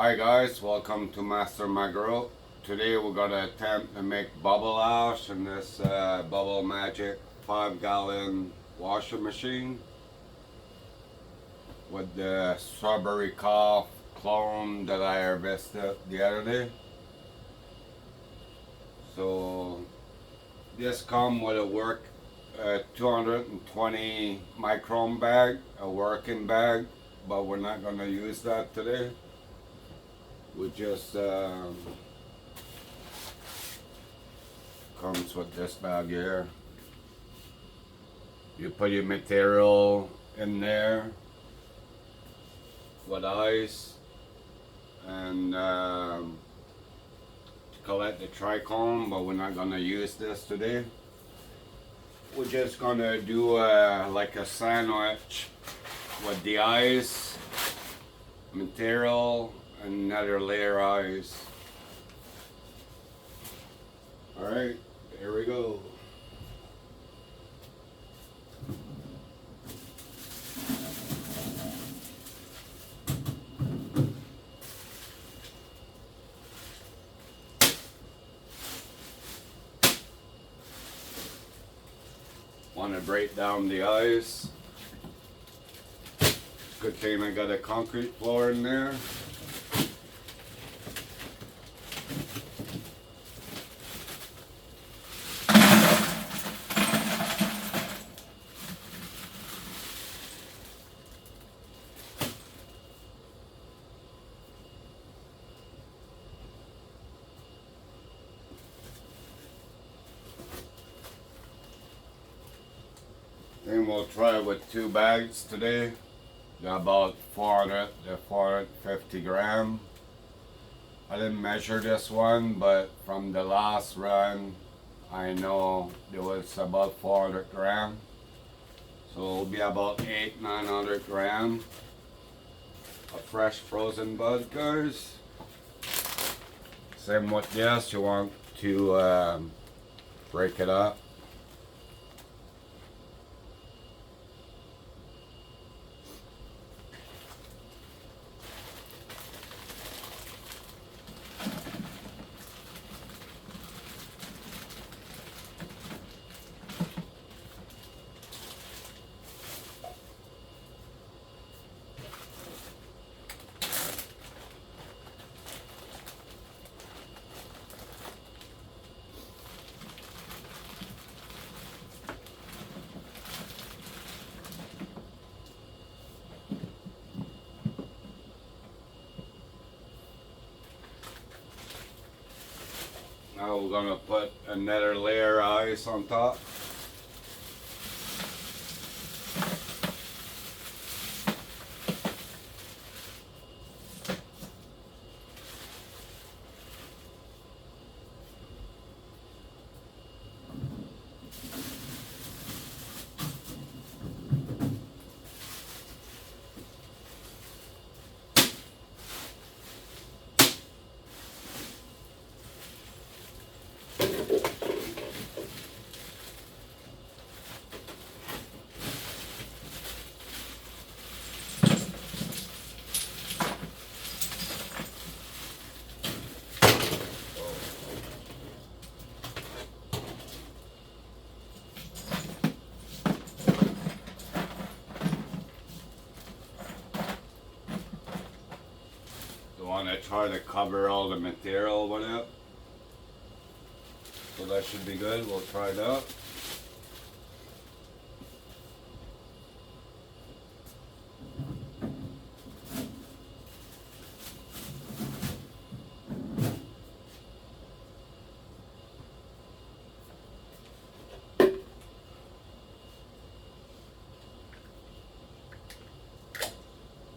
Hi guys, welcome to Master Magro. Today we're gonna attempt to make bubble ash in this Bubble Magic 5-gallon washing machine with the strawberry cough clone that I harvested the other day. So this come with a 220 micron bag, a working bag, but we're not gonna use that today. We just comes with this bag here. You put your material in there with ice and collect the trichome, but we're not gonna use this today. We're just gonna do like a sandwich with the ice, material, and another layer ice. Alright, here we go. Want to break down the ice. Good thing I got a concrete floor in there. Then we'll try with 2 bags today. They're about 400 to 450 gram. I didn't measure this one, but from the last run, I know it was about 400 gram. So it'll be about 900 gram of fresh frozen bud, guys. Same with this, you want to break it up. Now we're gonna put another layer of ice on top. Want to try to cover all the material with it. So that should be good. We'll try that.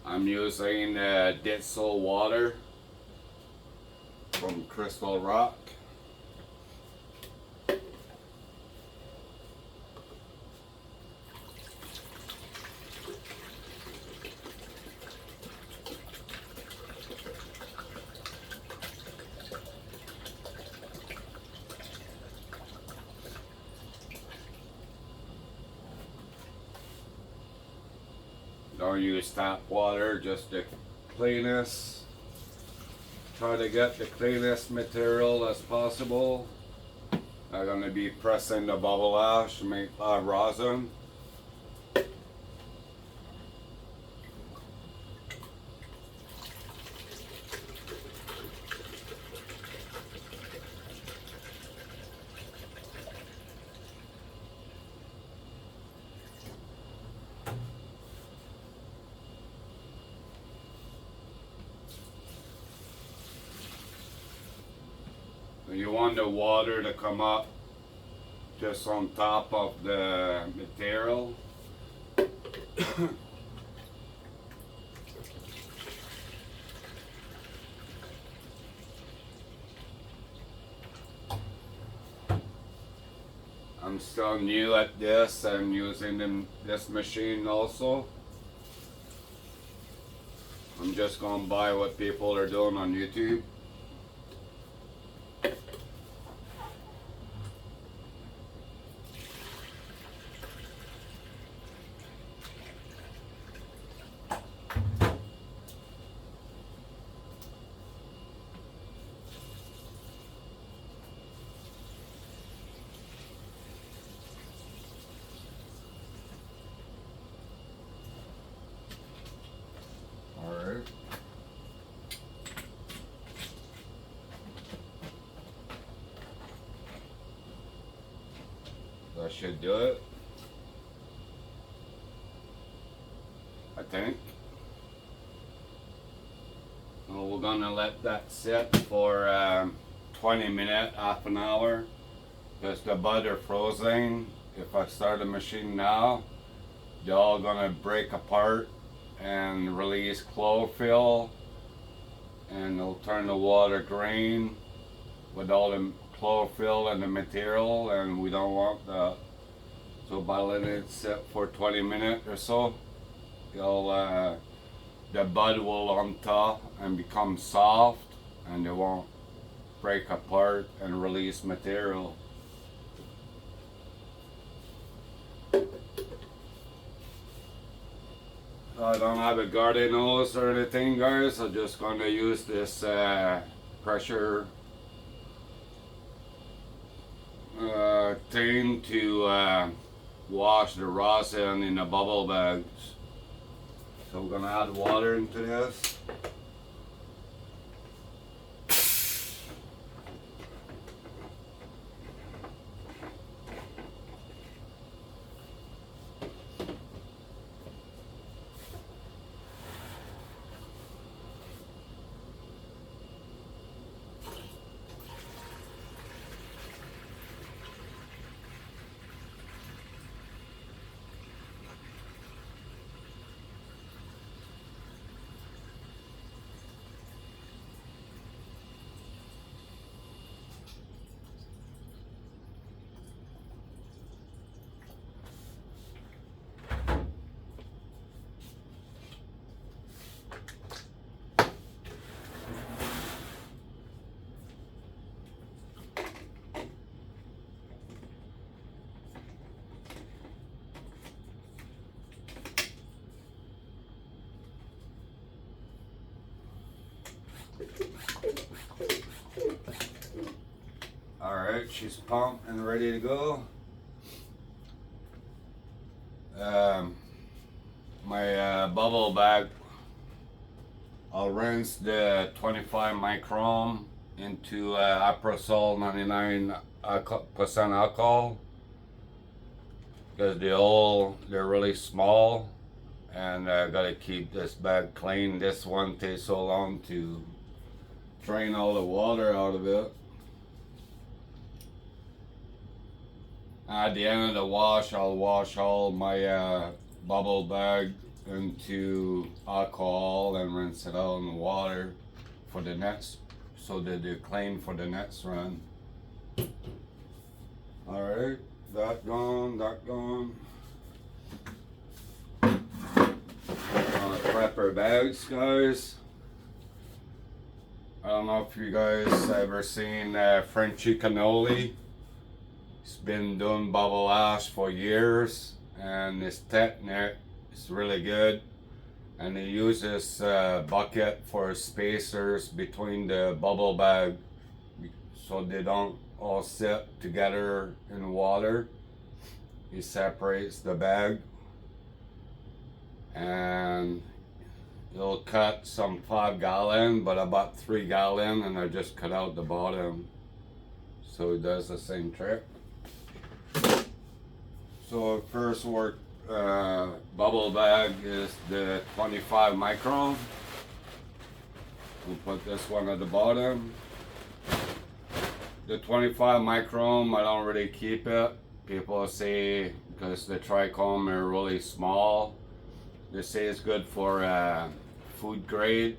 I'm using Ditzel water from Crystal Rock. Don't use tap water, just the cleanest. try to get the cleanest material as possible. I'm gonna be pressing the bubble ash to make rosin. You want the water to come up just on top of the material. I'm still new at this. I'm using this machine also. I'm just going by what people are doing on YouTube. Alright. That should do it. I think. Well, we're gonna let that sit for 20 minutes, half an hour. Because the butter frozen. If I start the machine now, they're all gonna break apart and release chlorophyll, and it'll turn the water green with all the chlorophyll and the material, and we don't want that. So by letting it sit for 20 minutes or so, it'll the bud will on top and become soft, and it won't break apart and release material. I don't have a garden hose or anything, guys. I'm just going to use this pressure thing to wash the rosin in the bubble bags. So we're going to add water into this. Alright, she's pumped and ready to go. My bubble bag, I'll rinse the 25 micron into Aperosol 99% alcohol, because they're really small, and I gotta keep this bag clean. This one takes so long to drain all the water out of it. At the end of the wash, I'll wash all my bubble bag into alcohol and rinse it out in the water for the next, so that they're clean for the next run. Alright, that gone, that gone. Gonna prep our bags, guys. I don't know if you guys ever seen Frenchy Cannoli. He's been doing bubble ash for years, and his technique is really good. And he uses bucket for spacers between the bubble bag so they don't all sit together in water. He separates the bag and he'll cut some 5 gallon, but about 3 gallon, and I just cut out the bottom. So he does the same trick. So first work bubble bag is the 25 micron. We'll put this one at the bottom. The 25 micron, I don't really keep it. People say because the trichome are really small, they say it's good for food grade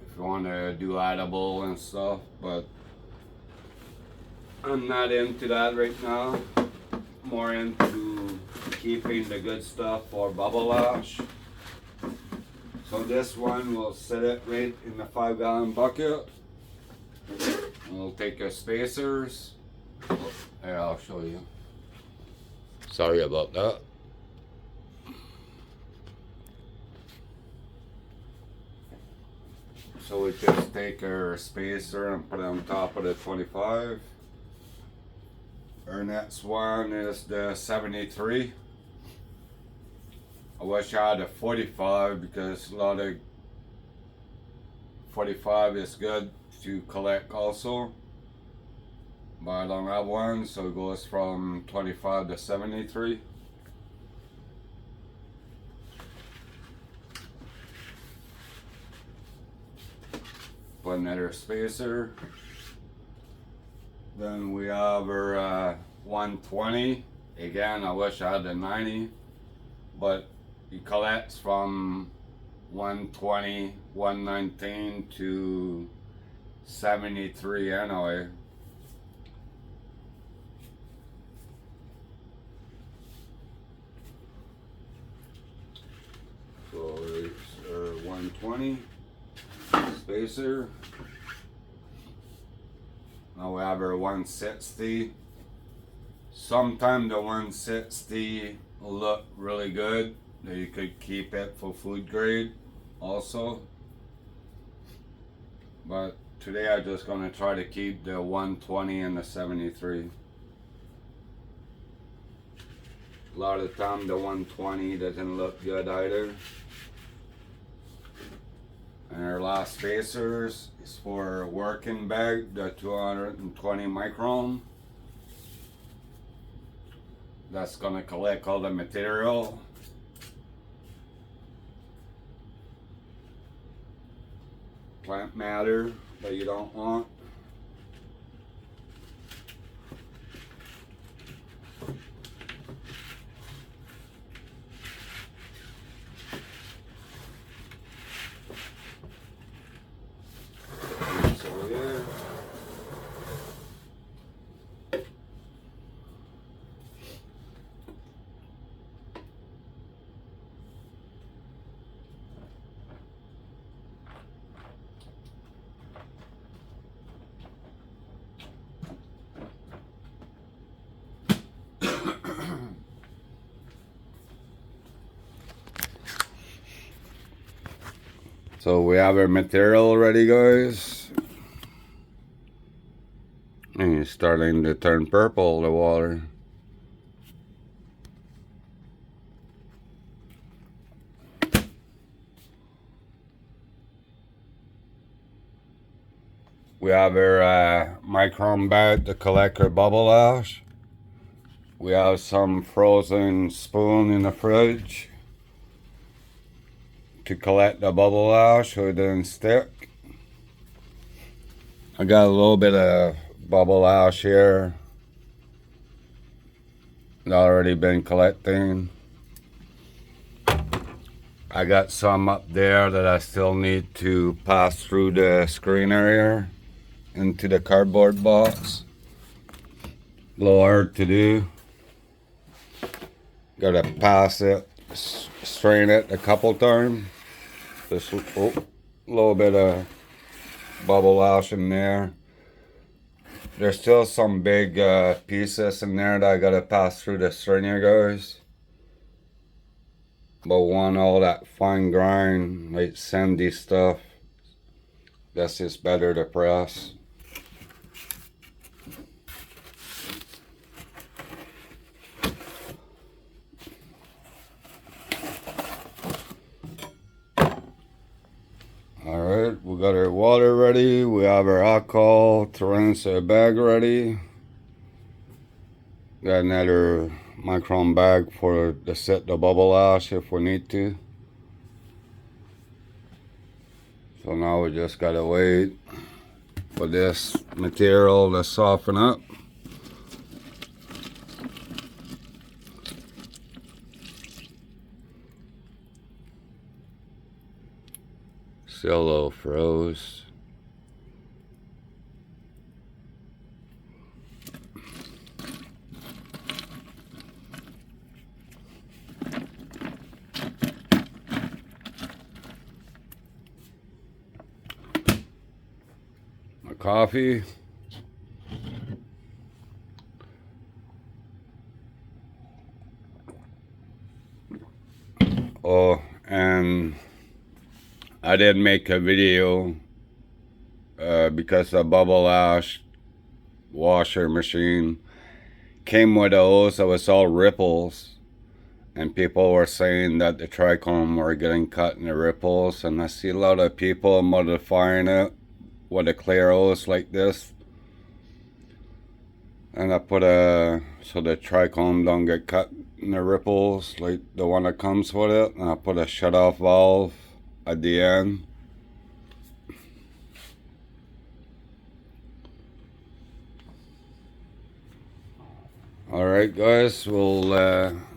if you want to do edible and stuff, but I'm not into that right now. More into keeping the good stuff for bubble ash. So this one will set it right in the 5 gallon bucket. We'll take our spacers. Here, I'll show you. Sorry about that. So we just take our spacer and put it on top of the 25. Our next one is the 73. I wish I had a 45 because a lot of 45 is good to collect also. But I don't have one, so it goes from 25 to 73. Put another spacer. Then we have our 120. Again, I wish I had the 90, but it collects from 120, 119 to 73 anyway. So there's our 120 spacer. Now we have our 160. Sometimes the 160 will look really good. You could keep it for food grade also. But today I'm just gonna try to keep the 120 and the 73. A lot of time the 120 doesn't look good either. And our last spacers is for working bag, the 220 micron. That's gonna collect all the material. Plant matter that you don't want. So we have our material ready, guys. And it's starting to turn purple, the water. We have our micron bag to collect our bubble ash. We have some frozen spoon in the fridge to collect the bubble ash so it doesn't stick. I got a little bit of bubble ash here that already been collecting. I got some up there that I still need to pass through the screen area into the cardboard box. A little hard to do. Gotta pass it, strain it a couple times. Just a little bit of bubble ash in there. There's still some big pieces in there that I gotta pass through the strainer, guys. but want all that fine grind, like sandy stuff. That's just better to press. Alright, we got our water ready. We have our alcohol to rinse our bag ready. Got another micron bag to set the bubble ash if we need to. So now we just gotta wait for this material to soften up. Still a little froze. My coffee. Oh, and I did make a video because the bubble ash washer machine came with a hose that was all ripples, and people were saying that the trichome were getting cut in the ripples, and I see a lot of people modifying it with a clear hose like this, and I put so the trichome don't get cut in the ripples like the one that comes with it, and I put a shut-off valve at the end. Alright guys, we'll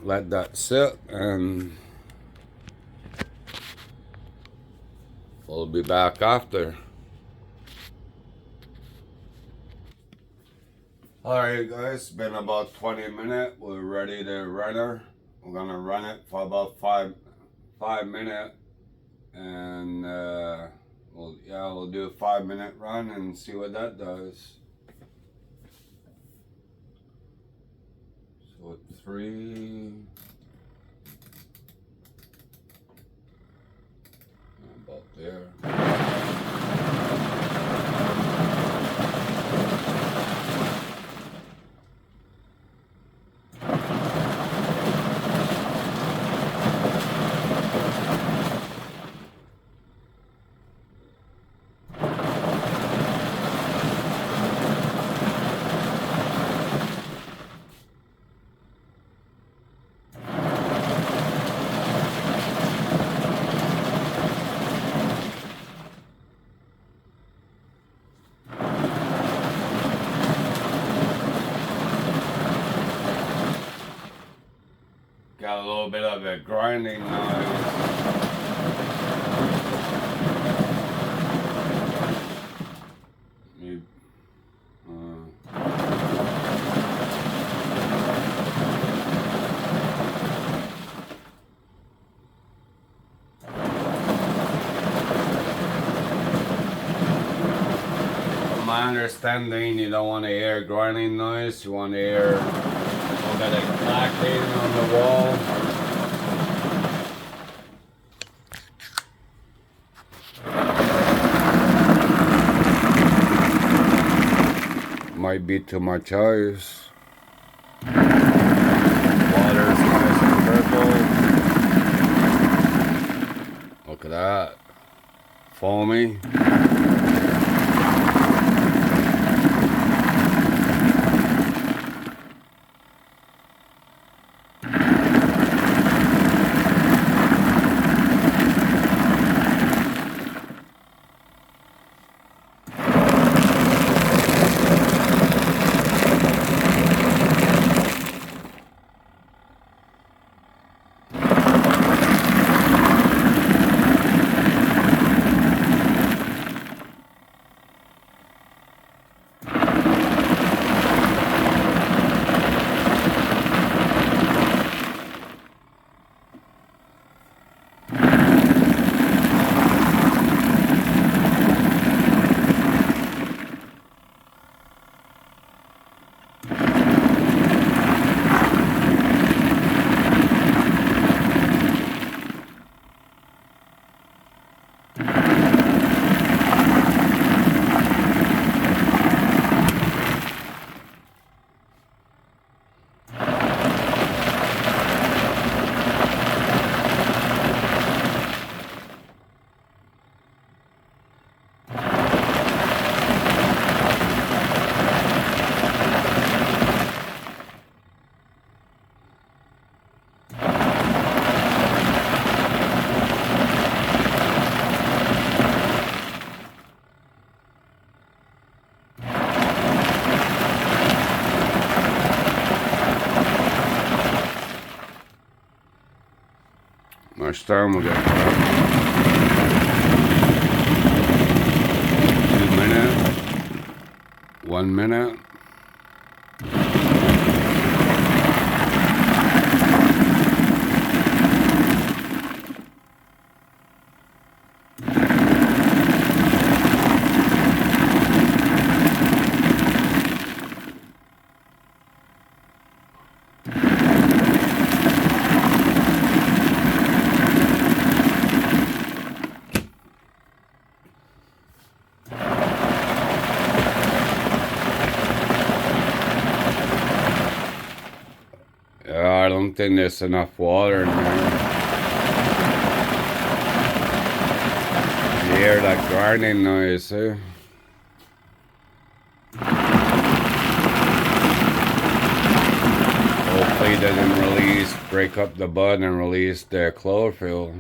let that sit and we'll be back after. Alright guys, it's been about 20 minutes. We're ready to run her. We're gonna run it for about five minutes, and we'll do a 5-minute run and see what that does. So 3, about there. Got a little bit of a grinding noise. My understanding, you don't want to hear grinding noise, you want to hear a little bit of clacking on the wall. Might be too much ice. Water's nice and purple. Look at that. Foamy. Next time we'll get 2 minutes, 1 minute. I don't think there's enough water in there. You hear that grinding noise, eh? Hopefully it doesn't break up the bud and release the chlorophyll.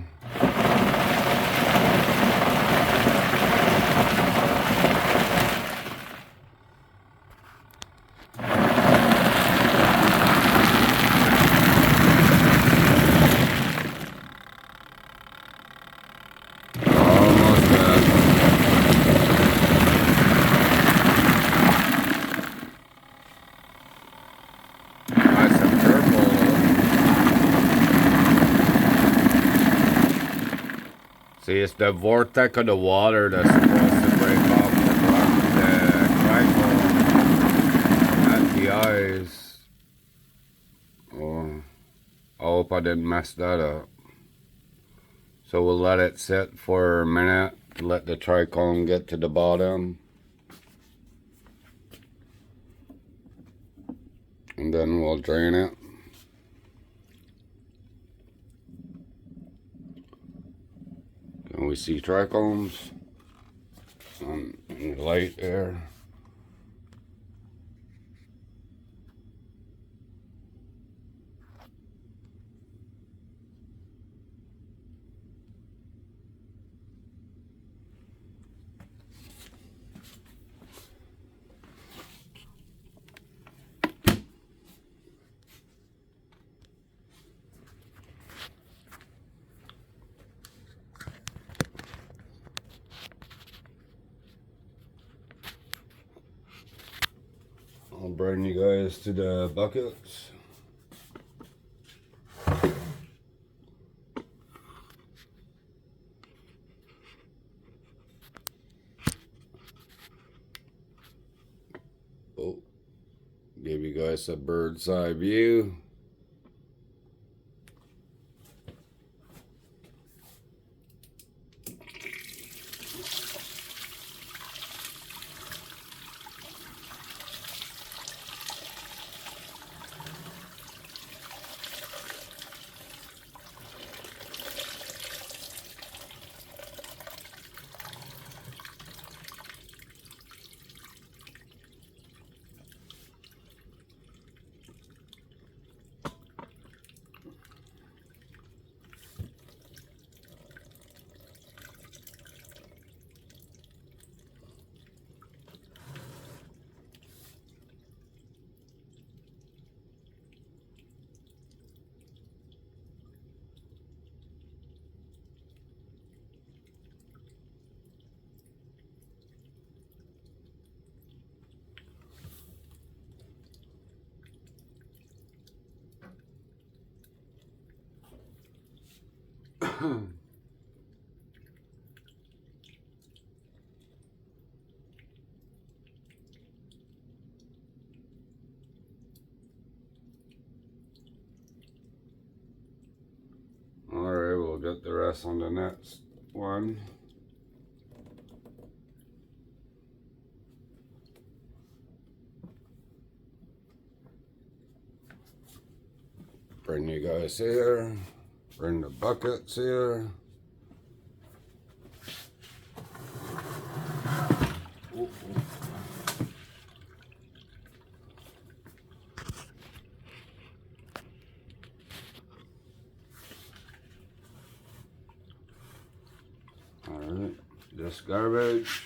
See, it's the vortex of the water that's supposed to break off the glycol at the eyes. Oh, I hope I didn't mess that up. So we'll let it sit for a minute to let the trichome get to the bottom. And then we'll drain it. And we see trichomes in the light there. I'll bring you guys to the buckets. Oh, give you guys a bird's eye view. Alright, we'll get the rest on the next one. Bring you guys here. Bring the buckets here. Ooh. Alright, this garbage.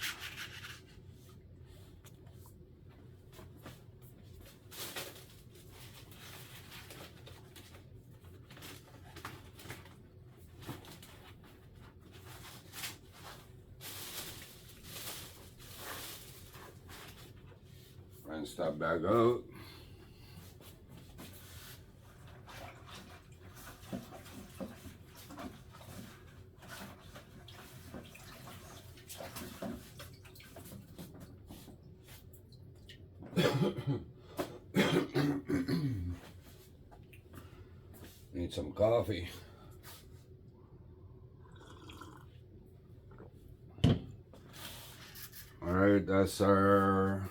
Rinse that bag out. Need some coffee. All right, that's our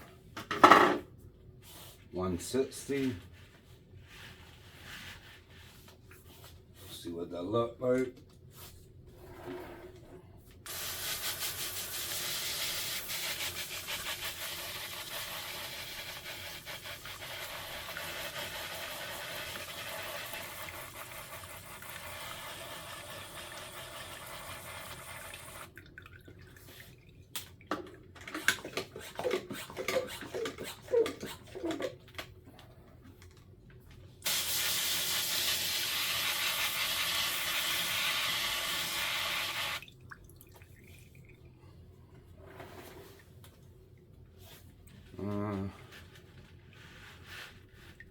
160. See what that look like.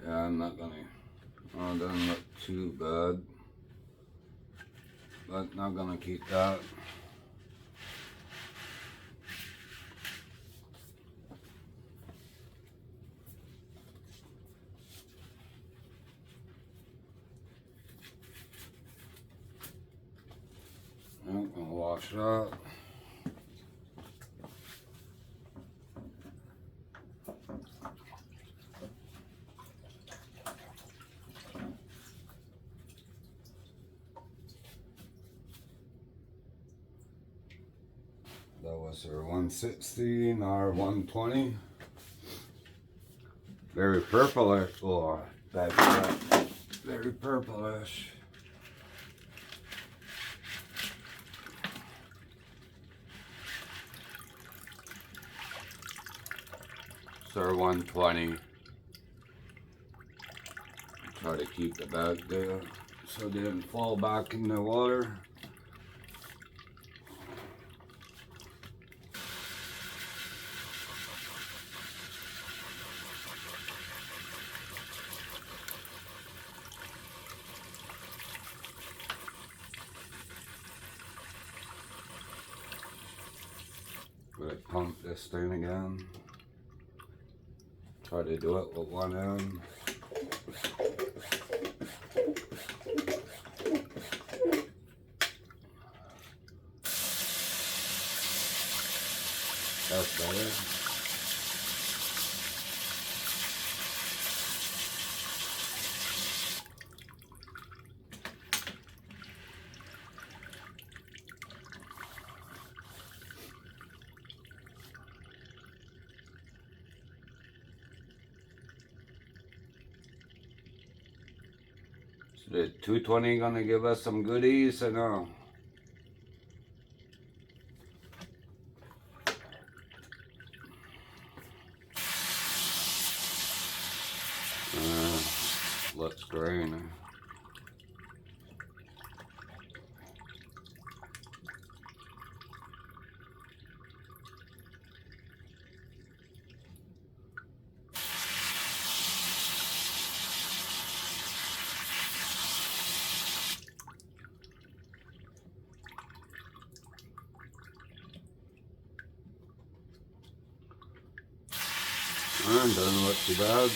Yeah, I'm not gonna. Oh, it doesn't look too bad, but not gonna keep that. I'm gonna wash that. That was our 160, now our 120. Very purplish. Oh, that's very purplish. So our 120. Try to keep the bag there so they didn't fall back in the water. Gonna pump this thing again. Try to do it with one end. That's better. So the 220 gonna give us some goodies, or no? Looks green. Doesn't look too bad.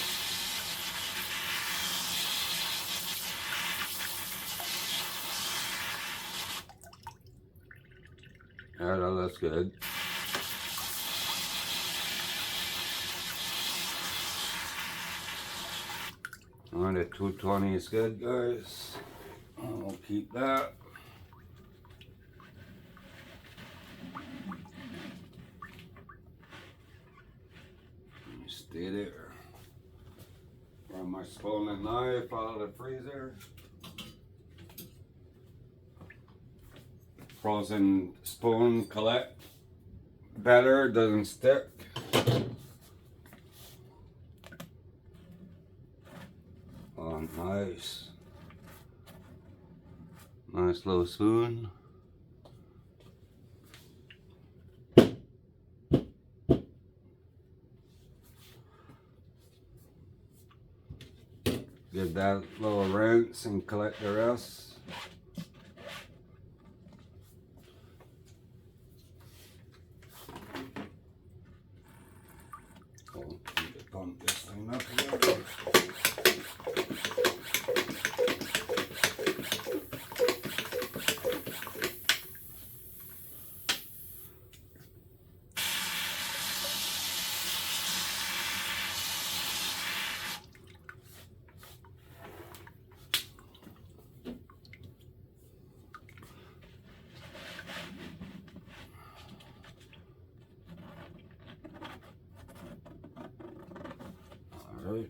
Yeah, that looks good. Alright, the 220 is good, guys. I'll keep that. Stay there. Grab my spoon and knife out of the freezer. Frozen spoon collect better, doesn't stick. Oh, nice. Nice little spoon. give that little rinse and collect the rest. Oh, need to pump this thing up here. All right.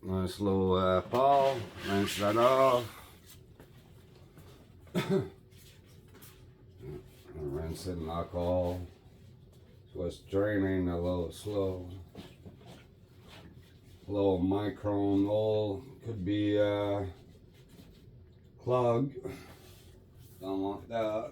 Nice little pawl, rinse that off. Rinse it in alcohol. So it's draining a little slow. A little micron oil, could be clogged. Don't want that.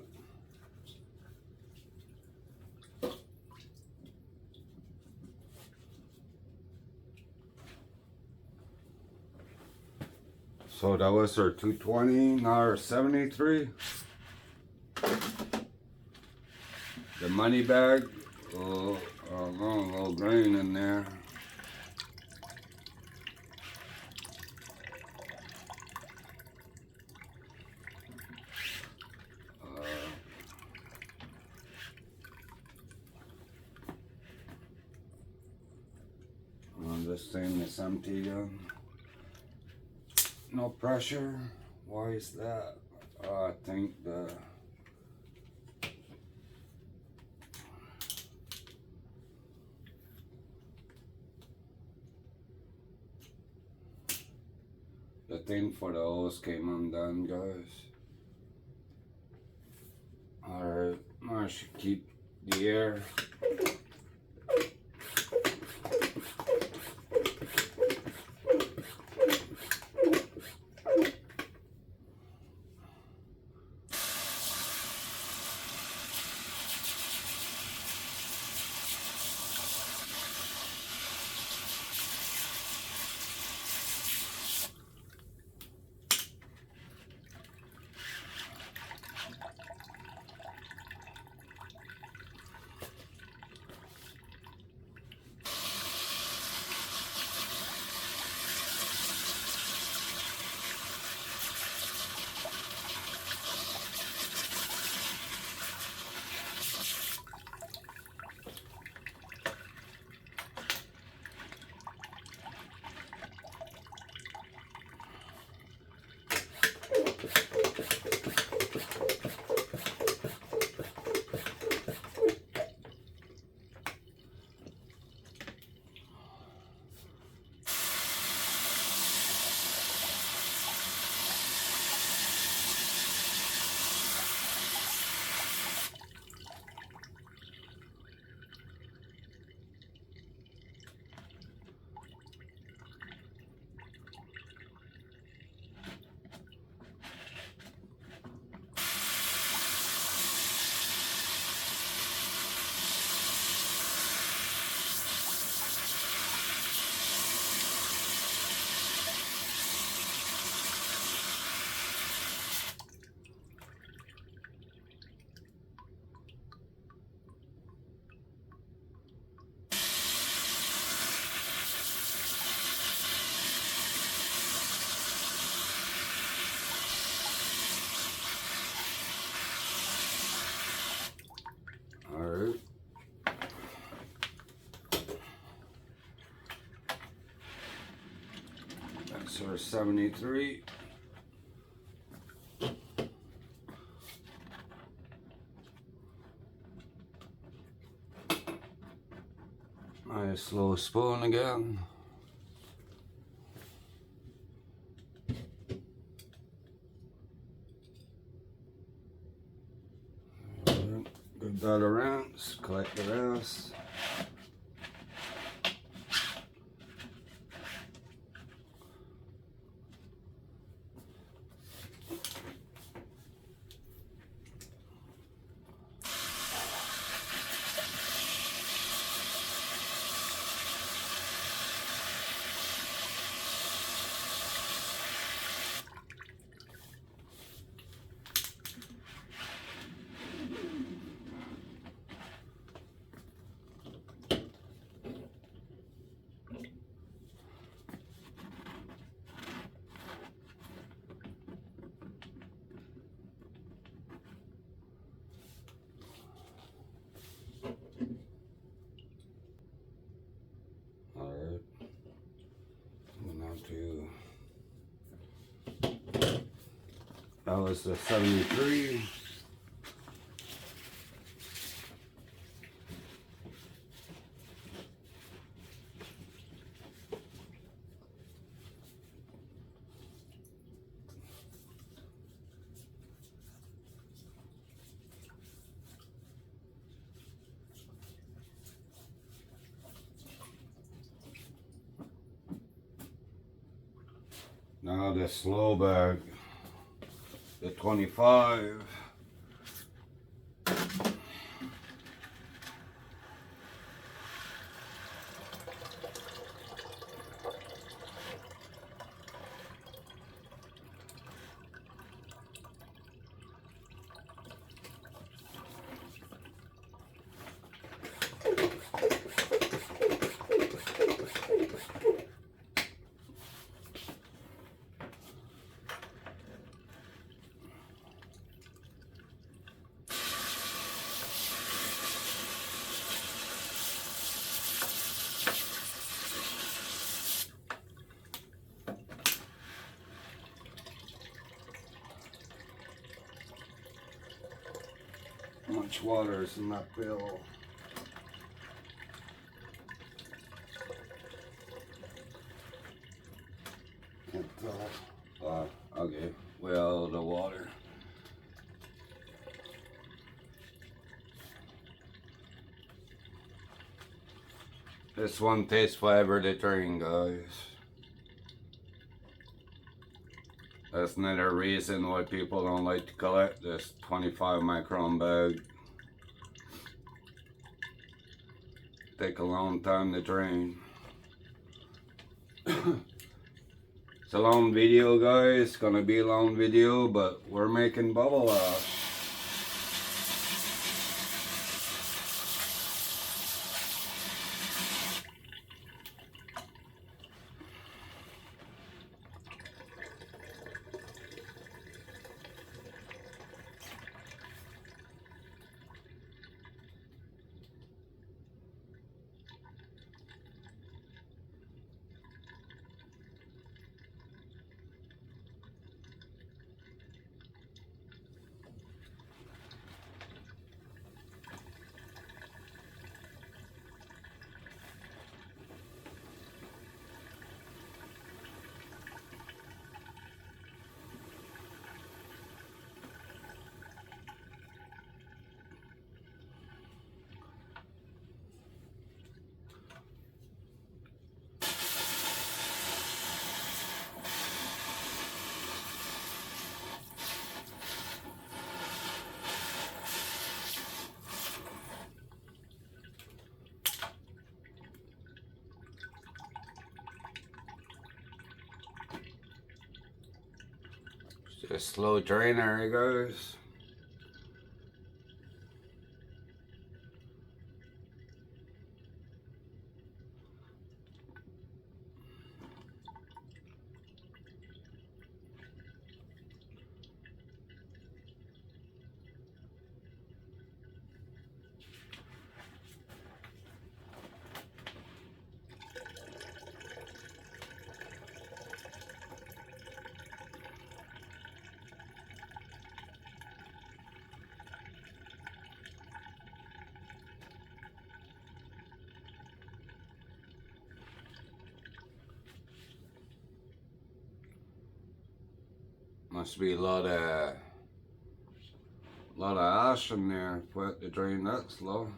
So that was our 220, now our 73. The money bag, oh, I don't know, a little grain in there. This thing is empty. No pressure. Why is that? I think the thing for the hose came undone, guys. Alright, I should keep the air. Alright. That's our 73. Nice little spoon again. Good that around, collect the rest. was the 73. Now the slow bag, the 25. How much water is in that bill? Can't tell. Okay. Well, the water. This one tastes flavor the train, guys. That's another reason why people don't like to collect this 25 micron bag. Take a long time to drain. It's a long video, guys. Gonna be a long video, but we're making bubble ash. Just slow drainer, it goes. Must be a lot of ash in there for it to drain that slow.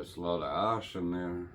There's a lot of ash in there.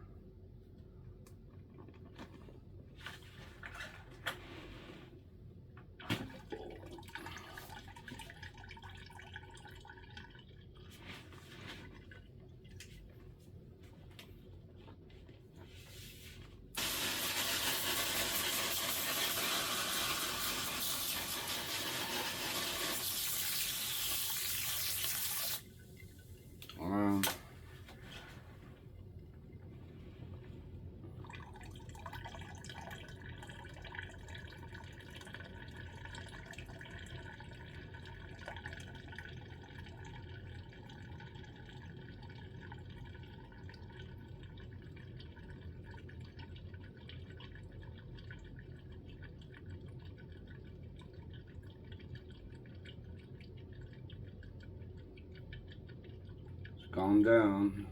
Calm down.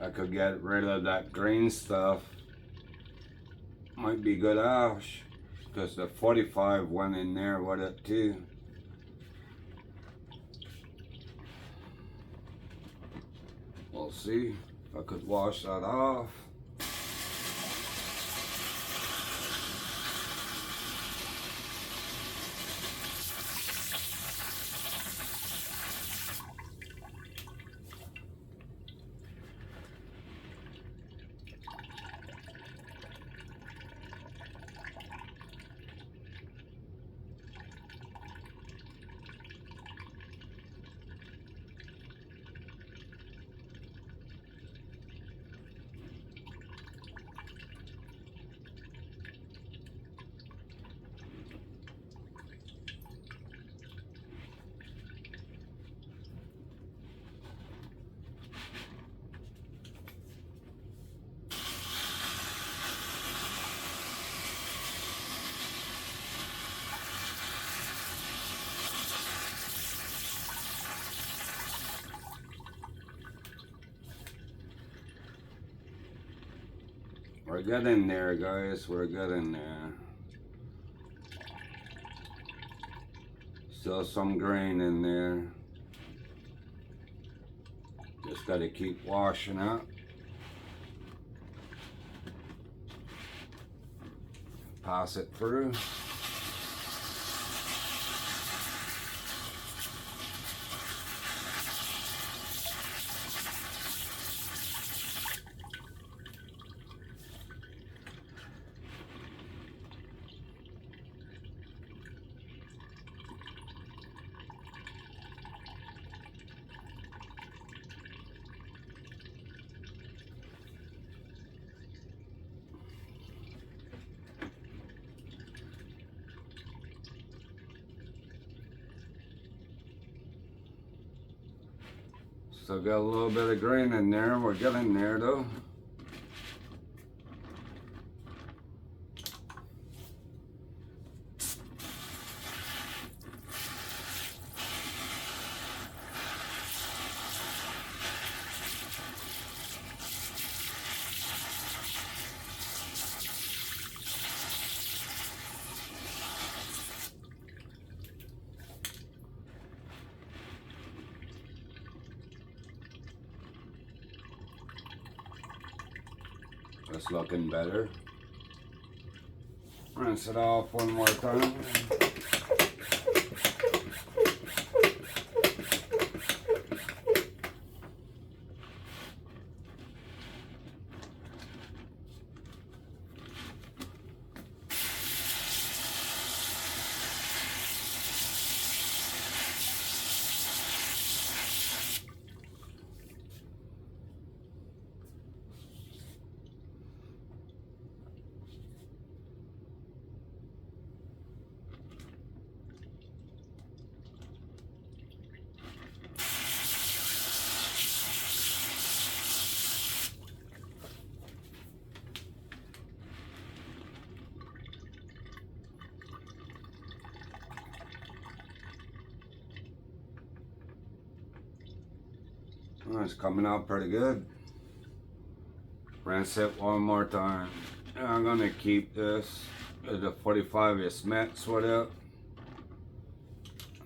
I could get rid of that green stuff. Might be good ash, because the 45 went in there with it too. We'll see if I could wash that off. We're good in there, guys. We're good in there. Still some grain in there. Just got to keep washing it. Pass it through. Still got a little bit of grain in there. We're getting there though. It's looking better. Rinse it off one more time. Oh, it's coming out pretty good. Rinse it one more time. And I'm gonna keep this at the 45 mitts with it.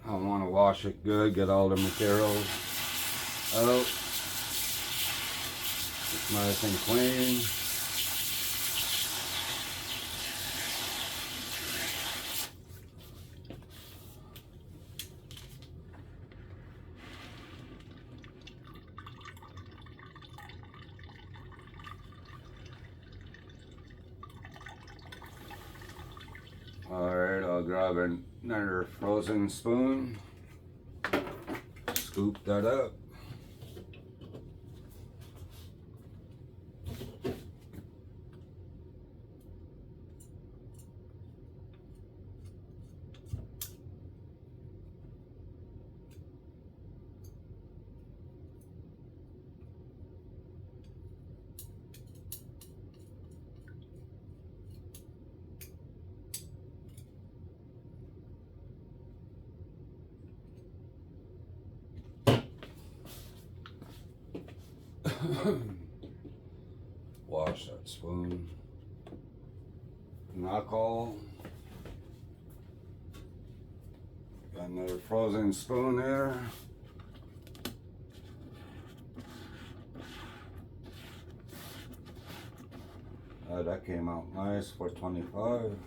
I want to wash it good, get all the materials out. It's nice and clean. Alright, I'll grab another frozen spoon, scoop that up. Wash that spoon. Knuckle. Got another frozen spoon there. That came out nice for 25.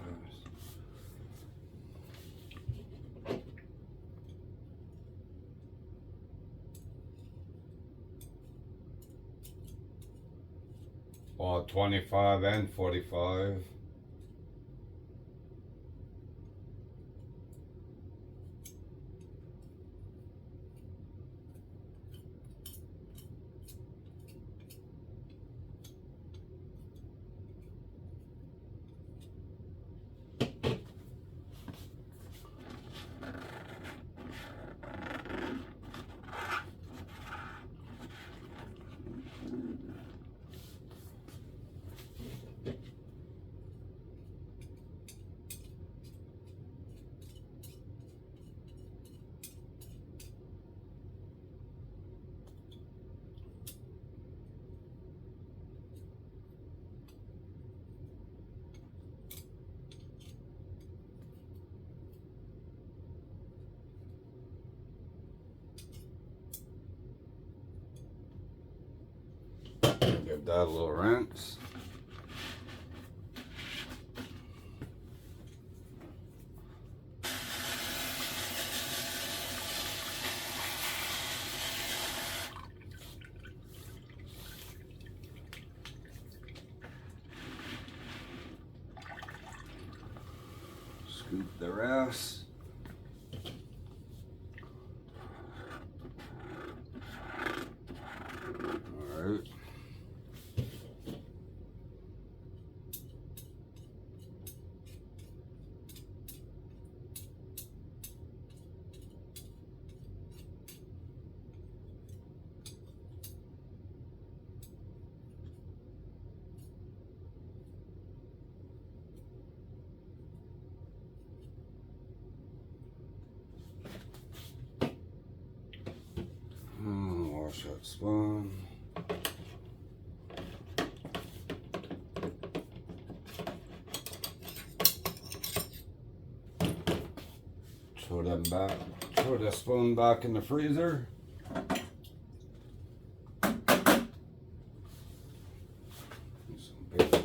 Well, 25 and 45. Give that a little rinse. Scoop the rest. Alright. Wash that spoon. Throw them back. Throw the spoon back in the freezer. Some paper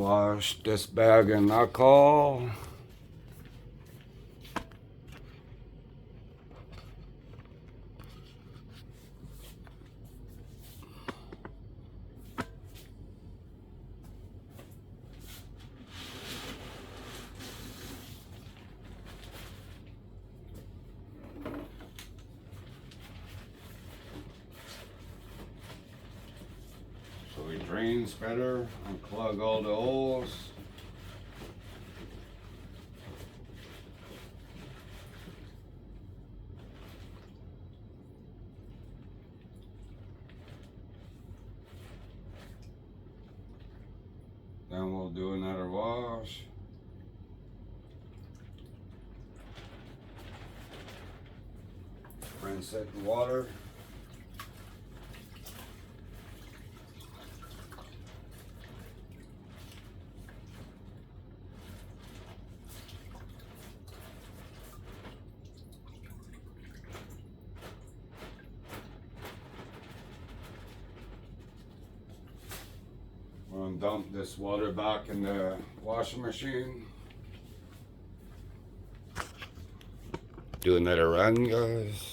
wash this bag in alcohol. So it drains better and plug all the holes. Then we'll do another wash. Rinse it in water. We're gonna dump this water back in the washing machine. Do another run, guys.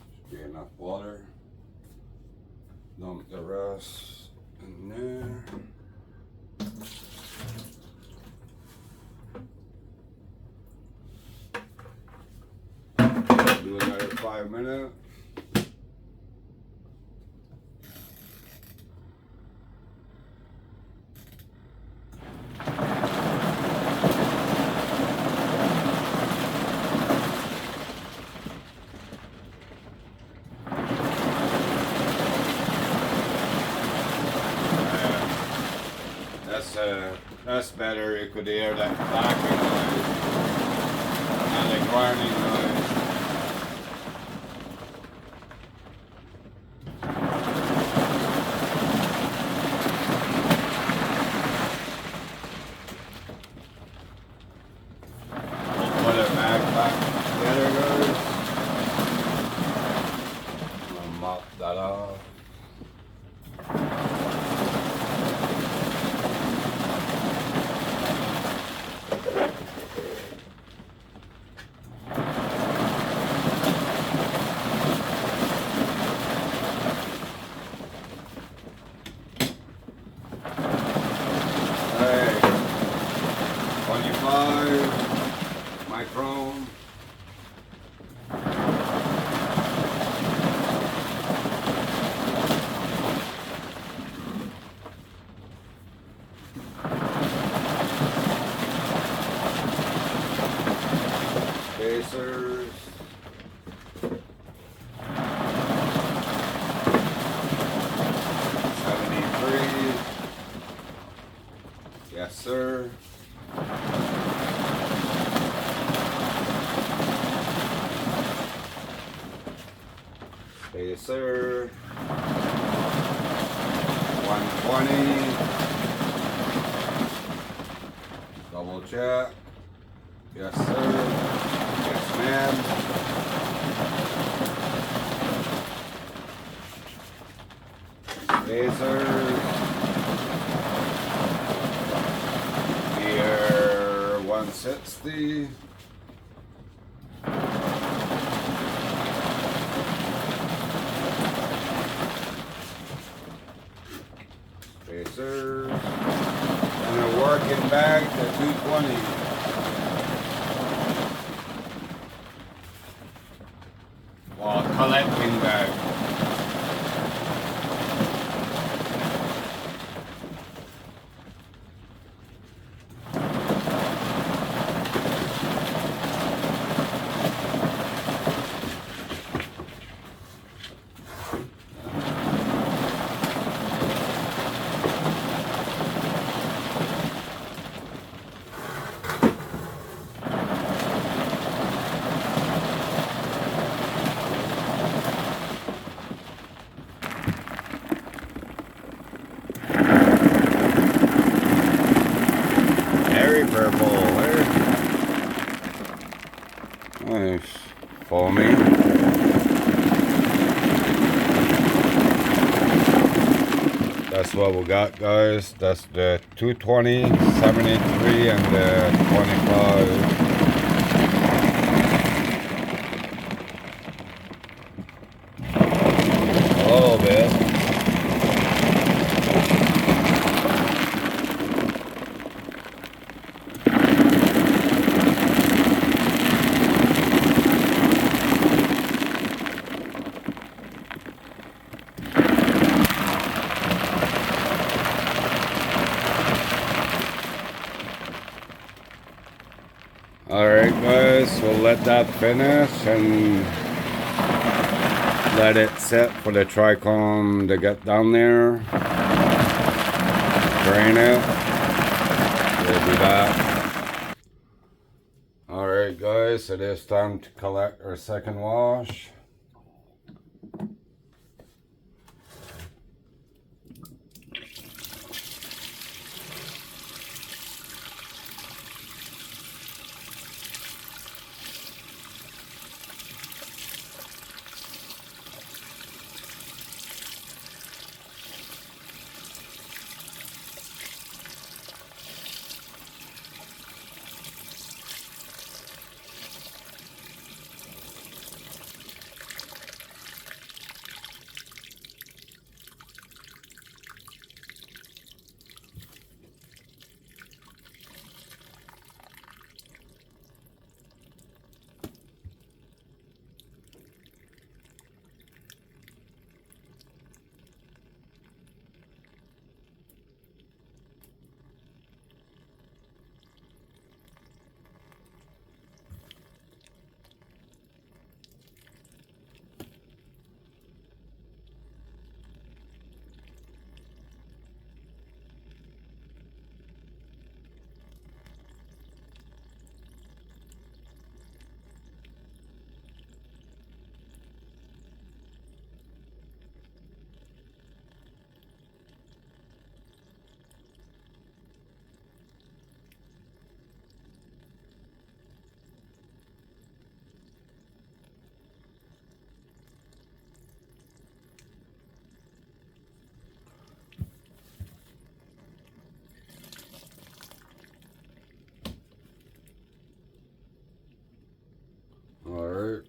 Should be enough water. Dump the rest in there. Do another 5 minutes. That's better. You could hear that clacking noise and the grinding noise. We'll put it back together, guys. I'm gonna mop that off. Hey, 25 micron. Spacers. Yes, sir. Yes, sir. 120. Double check. Yes, sir. Yes, ma'am. Lasers. Here, 160. Spacers. And a working bag to 220. Well, collecting bag. Nice. Foamy. That's what we got, guys. That's the 220, 73, and the 25. A little bit. Alright guys, we'll let that finish and let it sit for the trichome to get down there. Drain it. We'll do that. Alright guys, it is time to collect our second wash. Alright.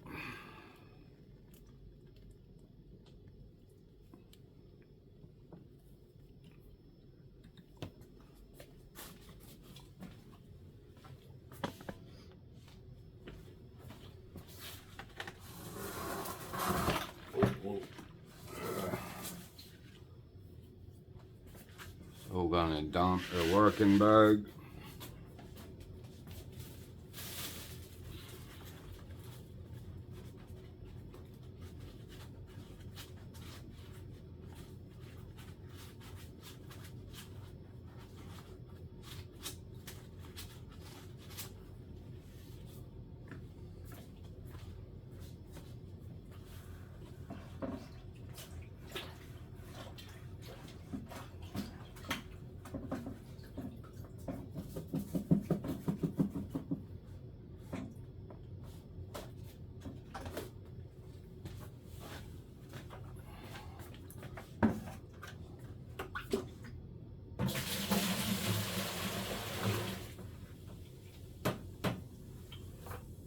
So we're gonna dump the working bag.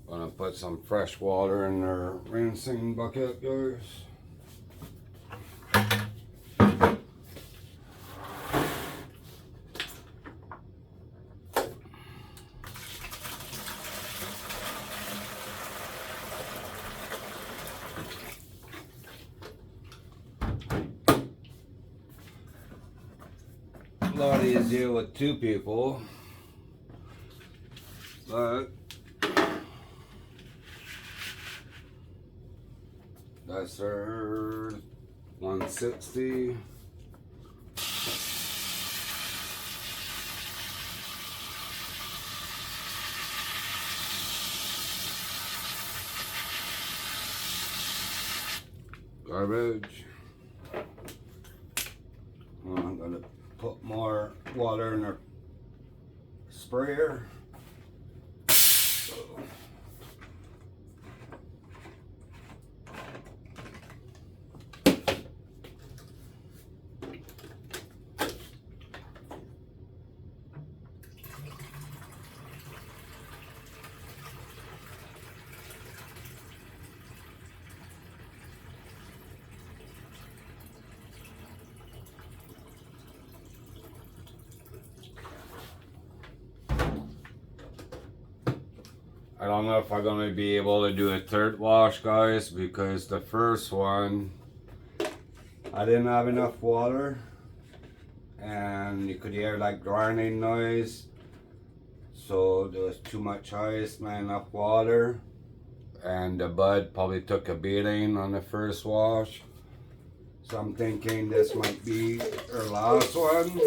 Gonna put some fresh water in their rinsing bucket, guys. A lot easier with two people, but that's our 160. Garbage. I'm gonna put more water in our sprayer. I don't know if I'm gonna be able to do a third wash, guys, because the first one I didn't have enough water and you could hear like grinding noise, so there was too much ice, not enough water, and the bud probably took a beating on the first wash. So I'm thinking this might be our last one.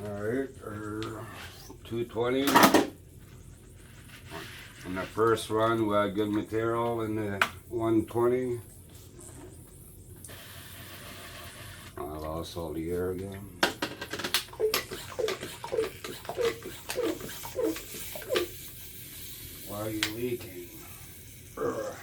Alright, 220. On the first run, we had good material in the 120. I lost all the air again. Why are you leaking? Urgh.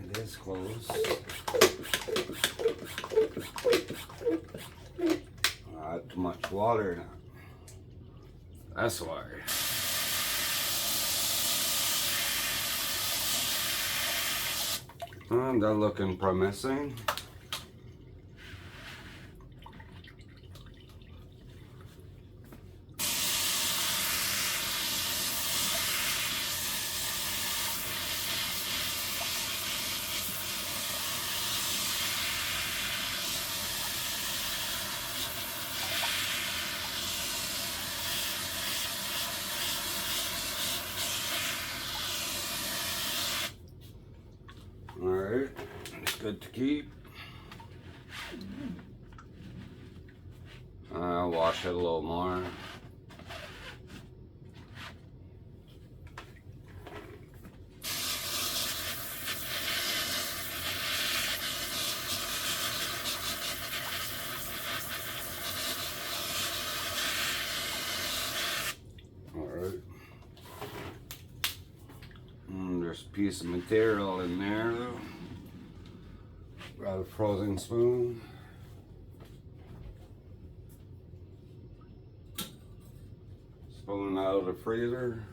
It is close. I had too much water in it. That's why. They're looking promising. Alright, it's good to keep. I'll wash it a little more. Alright. There's a piece of material in there though. Got a frozen spoon. Spoon out of the freezer.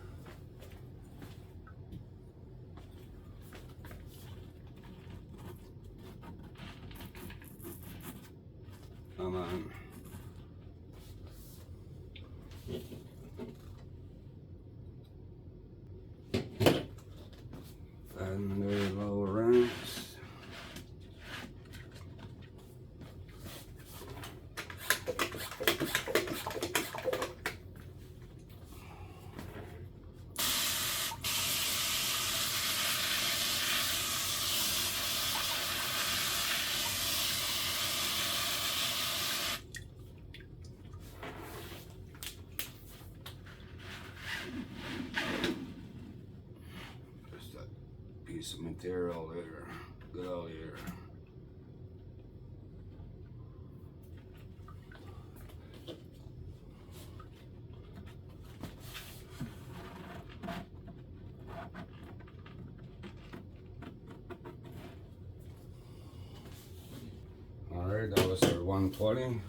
Come on. And there's a little rinse. Piece of material there. Get out of here. Alright, that was our 120.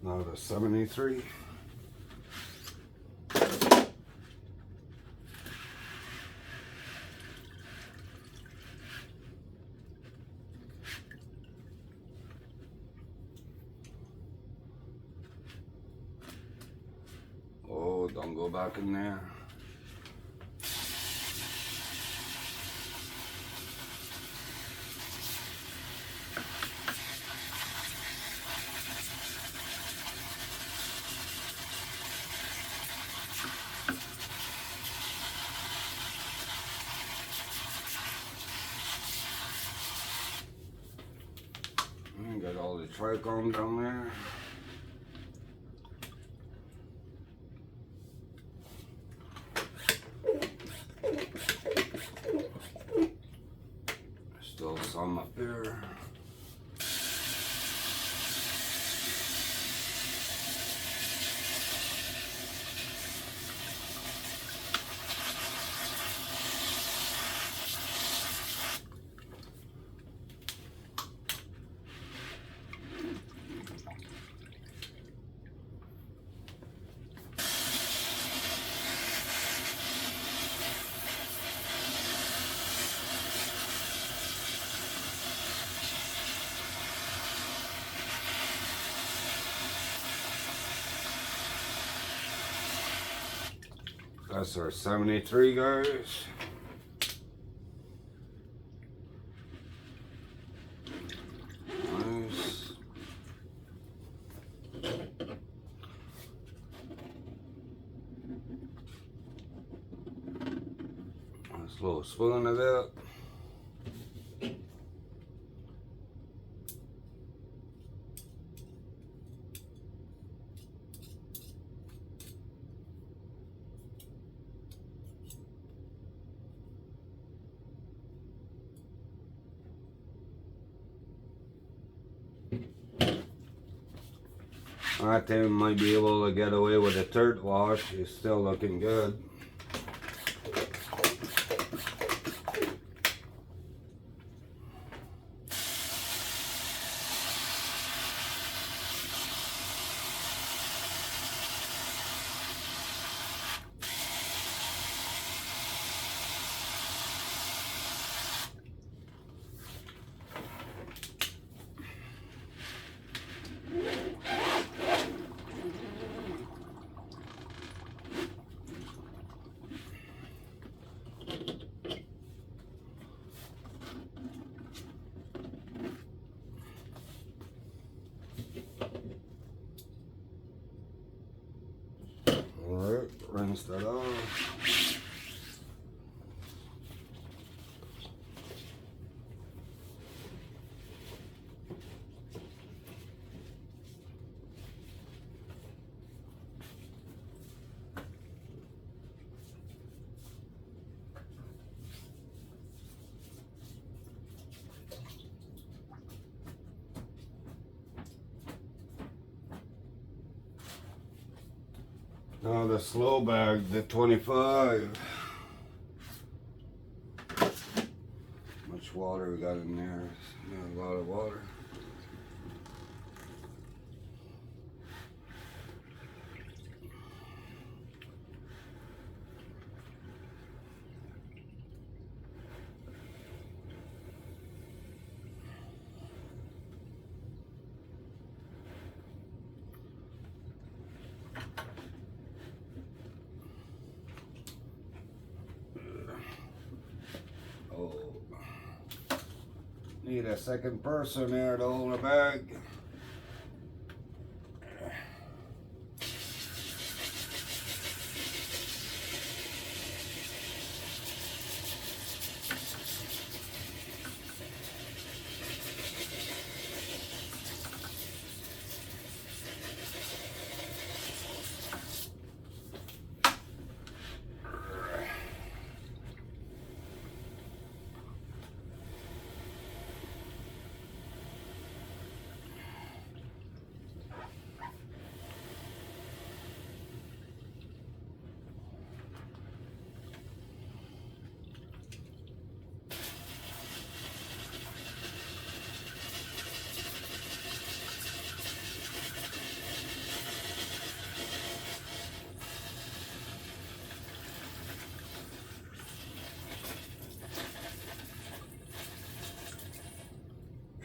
Now the 73. Oh, don't go back in there. Got all the trichome down there. Still some up there. That's our 73, guys. Nice. Nice little spoon of it. I think we might be able to get away with a third wash. It's still looking good. Alright, rinse that off. Now the slow bag, the 25. Much water we got in there? Yeah, a lot of water. Need a second person there to hold the bag.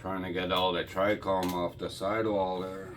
Trying to get all the trichome off the sidewall there.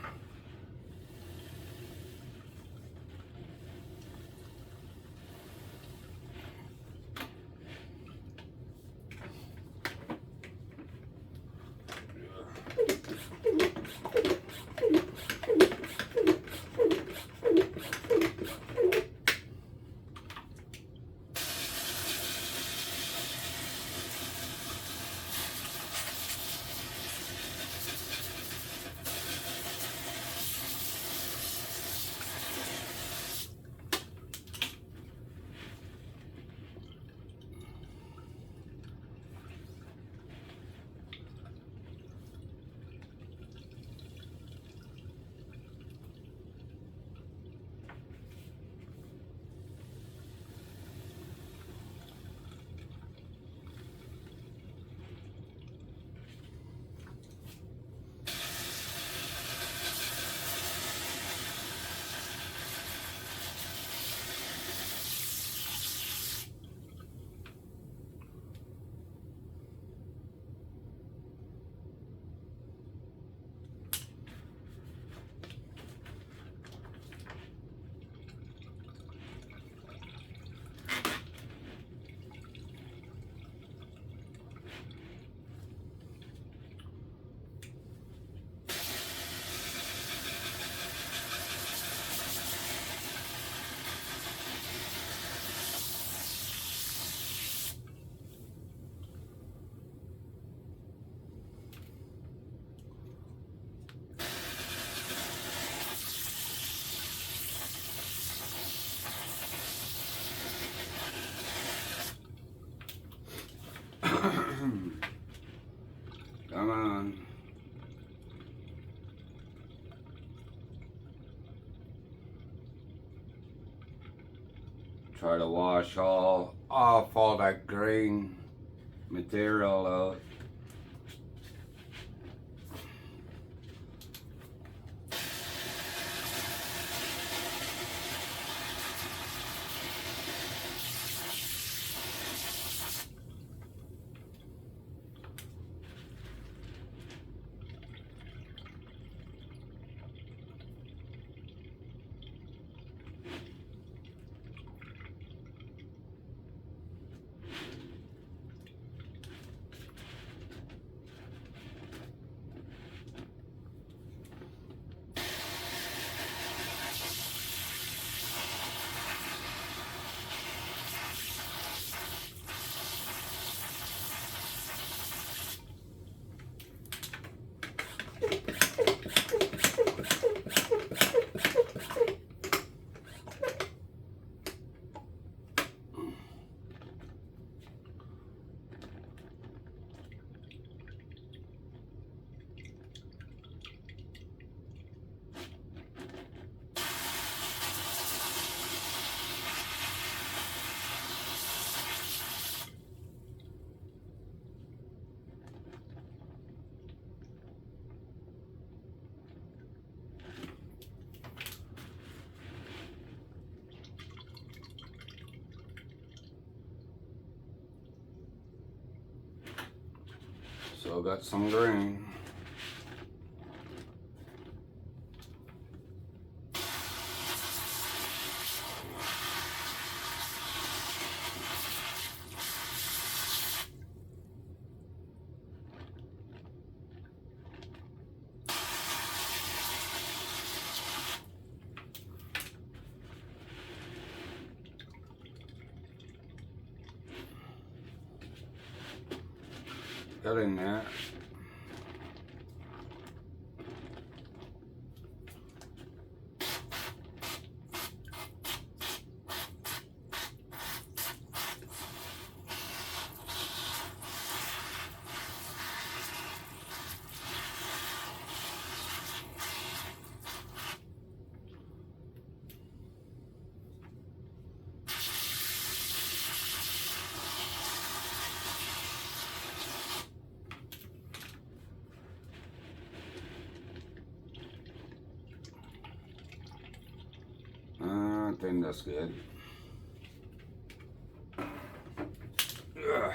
Try to wash off all that grain material out. So got some grain. Got in there. I think that's good. Ugh.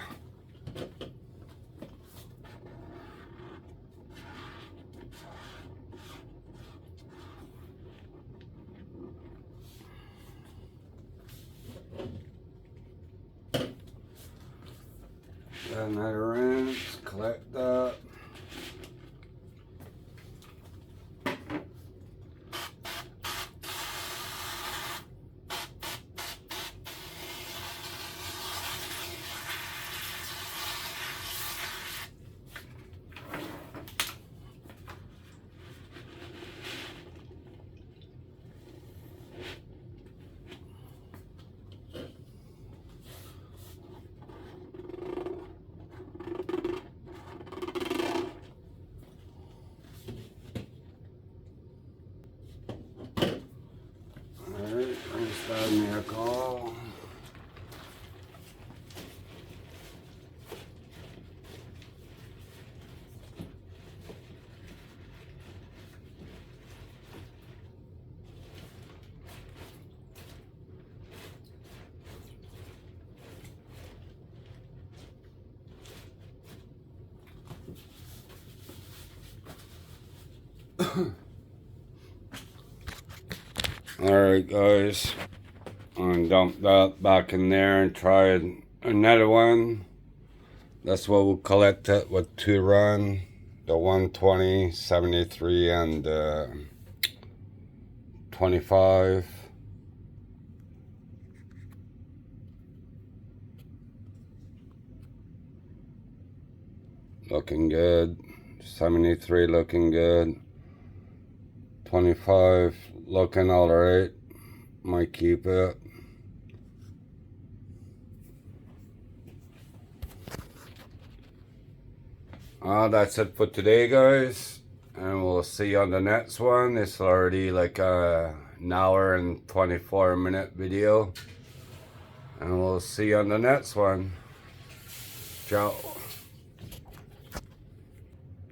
Got another rinse, collect that. Alright, rinse that alcohol. Alright guys, I'm gonna dump that back in there and try another one. That's what we'll collect it with 2 run, the 120, 73 and 25. Looking good. 73 looking good. 25 looking alright. Might keep it. That's it for today guys, and we'll see you on the next one. It's already like an hour and 24-minute video. And we'll see you on the next one. Ciao.